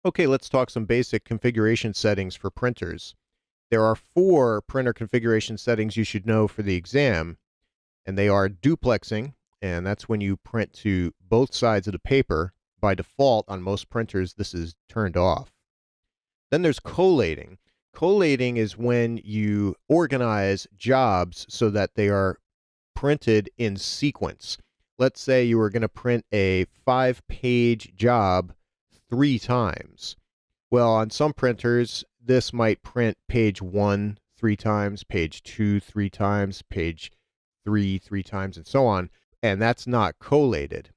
Okay, let's talk some basic configuration settings for printers. There are four printer configuration settings you should know for the exam, and they are duplexing, and that's when you print to both sides of the paper. By default, on most printers, this is turned off. Then there's collating. Collating is when you organize jobs so that they are printed in sequence. Let's say you were going to print a 5-page job 3 times. Well, on some printers, this might print page 1 3 times, page 2 3 times, page 3 3 times, and so on. And that's not collated.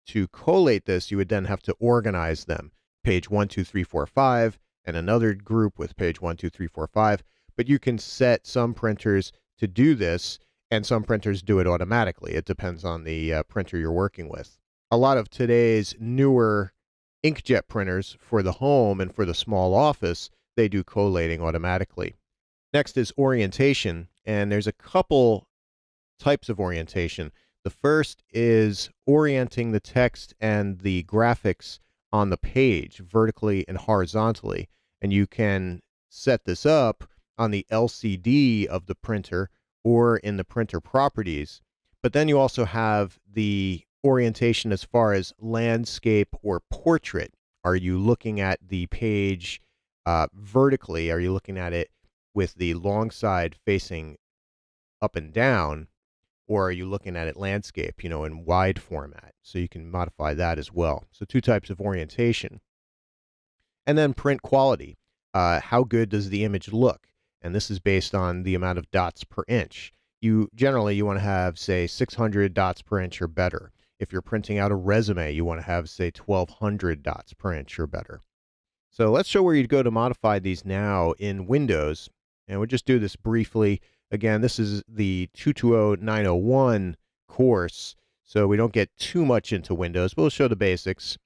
To collate this, you would then have to organize them. Page 1 2 3 4 5, and another group with page 1 2 3 4 5. But you can set some printers to do this, and some printers do it automatically. It depends on the printer you're working with. A lot of today's newer inkjet printers for the home and for the small office, they do collating automatically. Next is orientation, and there's a couple types of orientation. The first is orienting the text and the graphics on the page vertically and horizontally, and you can set this up on the LCD of the printer or in the printer properties. But then you also have the orientation as far as landscape or portrait. Are you looking at the page vertically? Are you looking at it with the long side facing up and down? Or are you looking at it landscape, in wide format? So you can modify that as well. So two types of orientation. And then print quality. How good does the image look? And this is based on the amount of dots per inch. Generally, you want to have, say, 600 dots per inch or better. If you're printing out a resume, you want to have, say, 1200 dots per inch or better. So let's show where you'd go to modify these now in Windows. And we'll just do this briefly. Again, this is the 220901 course, so we don't get too much into Windows, but we'll show the basics.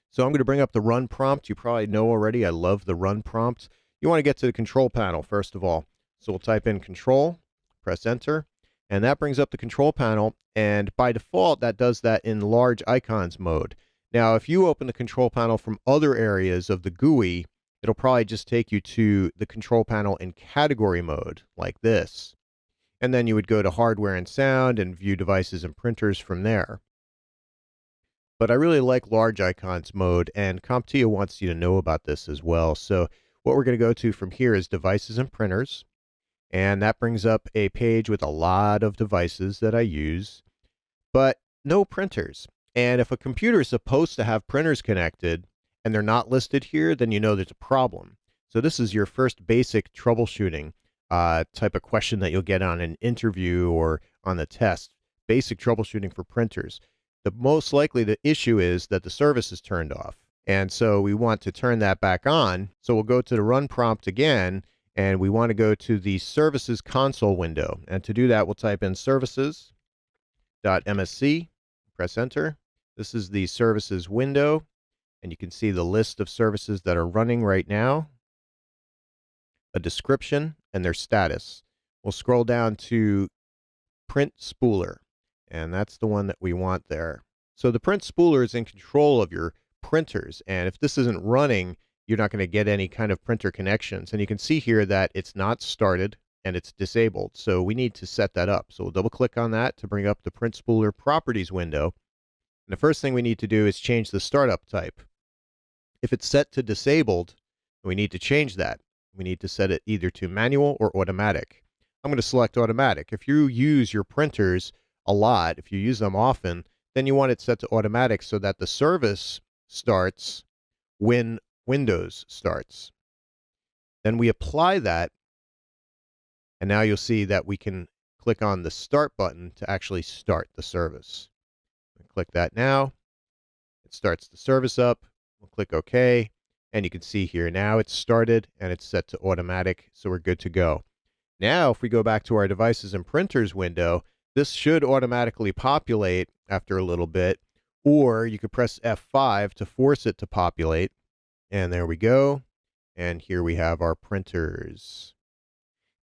So I'm going to bring up the run prompt. You probably know already, I love the run prompt. You want to get to the control panel, first of all. So we'll type in control, press enter, and that brings up the control panel. And by default, that does that in large icons mode. Now, if you open the control panel from other areas of the GUI, it'll probably just take you to the control panel in category mode, like this. And then you would go to hardware and sound and view devices and printers from there. But I really like large icons mode, and CompTIA wants you to know about this as well. So what we're going to go to from here is devices and printers. And that brings up a page with a lot of devices that I use, but no printers. And if a computer is supposed to have printers connected, and they're not listed here, then you know there's a problem. So this is your first basic troubleshooting type of question that you'll get on an interview or on the test. Basic troubleshooting for printers. The most likely the issue is that the service is turned off. And so we want to turn that back on. So we'll go to the run prompt again, and we want to go to the services console window. And to do that, we'll type in services.msc, press enter. This is the services window. And you can see the list of services that are running right now, a description, and their status. We'll scroll down to Print Spooler, and that's the one that we want there. So the Print Spooler is in control of your printers, and if this isn't running, you're not going to get any kind of printer connections. And you can see here that it's not started and it's disabled. So we need to set that up. So we'll double click on that to bring up the Print Spooler properties window. And the first thing we need to do is change the startup type. If it's set to disabled, we need to change that. We need to set it either to manual or automatic. I'm going to select automatic. If you use your printers a lot, if you use them often, then you want it set to automatic so that the service starts when Windows starts. Then we apply that, and now you'll see that we can click on the start button to actually start the service. Click that now. It starts the service up. We'll click OK, and you can see here now it's started and it's set to automatic, so we're good to go. Now, if we go back to our devices and printers window, this should automatically populate after a little bit, or you could press F5 to force it to populate, and there we go. And here we have our printers.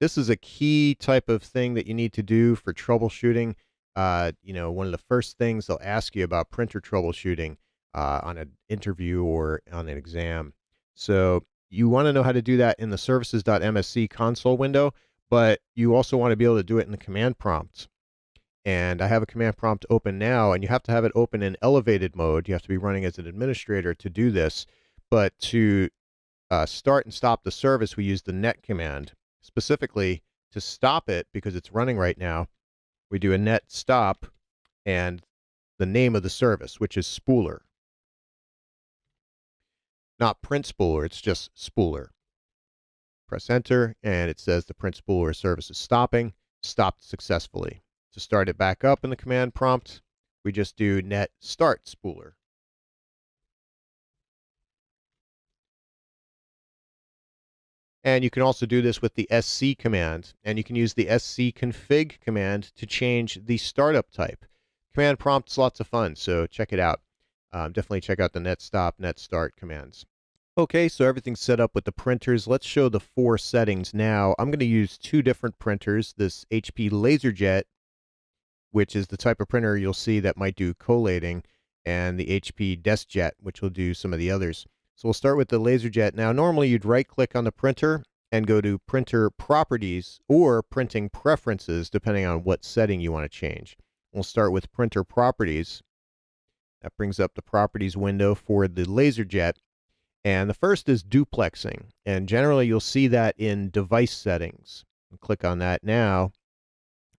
This is a key type of thing that you need to do for troubleshooting. One of the first things they'll ask you about printer troubleshooting, on an interview or on an exam. So you want to know how to do that in the services.msc console window, but you also want to be able to do it in the command prompts. And I have a command prompt open now, and you have to have it open in elevated mode. You have to be running as an administrator to do this. But to start and stop the service, we use the net command. Specifically, to stop it, because it's running right now, we do a net stop and the name of the service, which is spooler. Not print spooler, it's just spooler. Press enter, and it says the print spooler service is stopped successfully. To start it back up in the command prompt, we just do net start spooler. And you can also do this with the sc command, and you can use the scconfig command to change the startup type. Command prompt's lots of fun, so check it out. Definitely check out the net stop, net start commands. Okay, so everything's set up with the printers. Let's show the 4 settings now. I'm going to use 2 different printers, this HP LaserJet, which is the type of printer you'll see that might do collating, and the HP DeskJet, which will do some of the others. So we'll start with the LaserJet. Now, normally you'd right-click on the printer and go to Printer Properties or Printing Preferences, depending on what setting you want to change. We'll start with Printer Properties. That brings up the Properties window for the LaserJet. And the first is duplexing. And generally, you'll see that in Device Settings. We'll click on that now.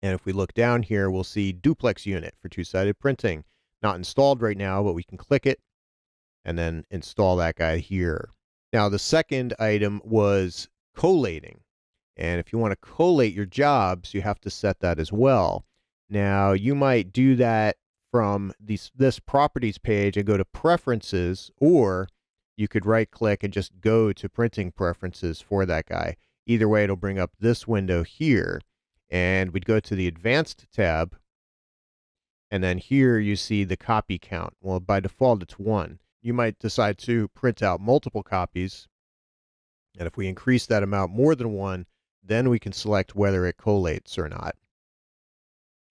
And if we look down here, we'll see duplex unit for two-sided printing. Not installed right now, but we can click it and then install that guy here. Now, the second item was collating. And if you want to collate your jobs, you have to set that as well. Now, you might do that from this properties page and go to preferences, or you could right-click and just go to printing preferences for that guy. Either way, it'll bring up this window here. And we'd go to the Advanced tab, and then here you see the copy count. Well, by default, it's 1. You might decide to print out multiple copies, and if we increase that amount more than 1, then we can select whether it collates or not.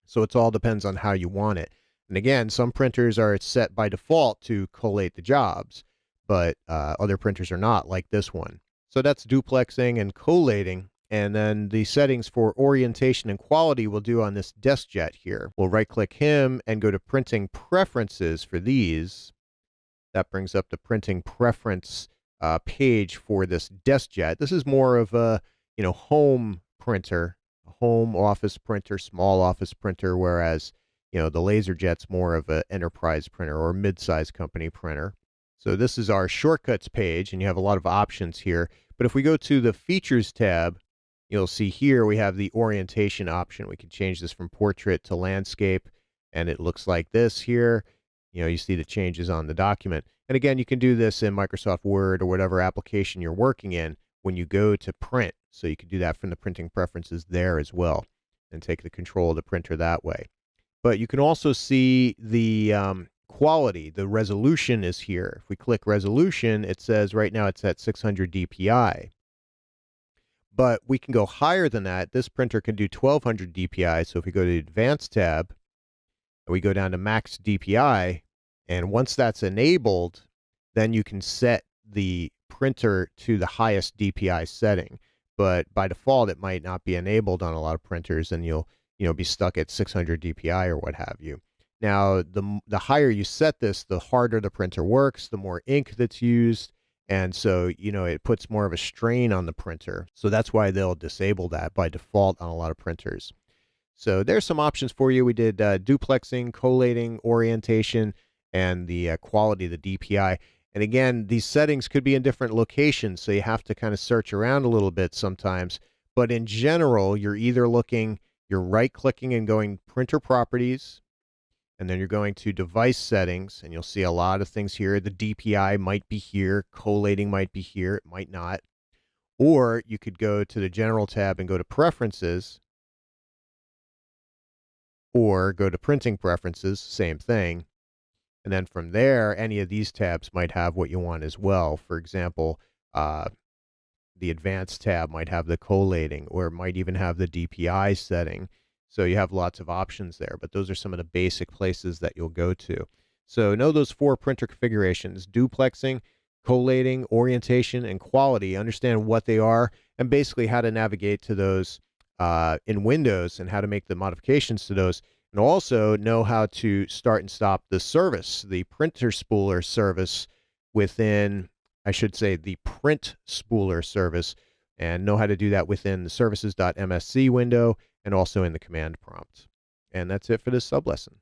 So it all depends on how you want it. And again, some printers are set by default to collate the jobs, but other printers are not, like this one. So that's duplexing and collating. And then the settings for orientation and quality we'll do on this DeskJet here. We'll right-click him and go to Printing Preferences for these. That brings up the Printing Preference page for this DeskJet. This is more of a home printer, a home office printer, small office printer, whereas the LaserJet's more of an enterprise printer or mid-size company printer. So this is our shortcuts page, and you have a lot of options here. But if we go to the Features tab, you'll see here we have the orientation option. We can change this from portrait to landscape, and it looks like this here. You see the changes on the document. And again, you can do this in Microsoft Word or whatever application you're working in when you go to print. So you can do that from the printing preferences there as well and take the control of the printer that way. But you can also see the quality. The resolution is here. If we click resolution, it says right now it's at 600 DPI. But we can go higher than that. This printer can do 1200 DPI. So if we go to the Advanced tab, and we go down to Max DPI, and once that's enabled, then you can set the printer to the highest DPI setting. But by default, it might not be enabled on a lot of printers, and you'll be stuck at 600 DPI or what have you. Now, the higher you set this, the harder the printer works, the more ink that's used. And so, it puts more of a strain on the printer. So that's why they'll disable that by default on a lot of printers. So there's some options for you. We did duplexing, collating, orientation, and the quality, the DPI. And again, these settings could be in different locations, so you have to kind of search around a little bit sometimes. But in general, you're right-clicking and going Printer Properties, and then you're going to Device Settings, and you'll see a lot of things here. The DPI might be here. Collating might be here. It might not. Or you could go to the General tab and go to Preferences, or go to Printing Preferences, same thing. And then from there, any of these tabs might have what you want as well. For example, the Advanced tab might have the collating, or it might even have the DPI setting. So you have lots of options there, but those are some of the basic places that you'll go to. So know those 4 printer configurations: duplexing, collating, orientation, and quality. Understand what they are and basically how to navigate to those in Windows and how to make the modifications to those. And also know how to start and stop the service, the printer spooler service within, I should say, the print spooler service, and know how to do that within the services.msc window and also in the command prompt. And that's it for this sublesson.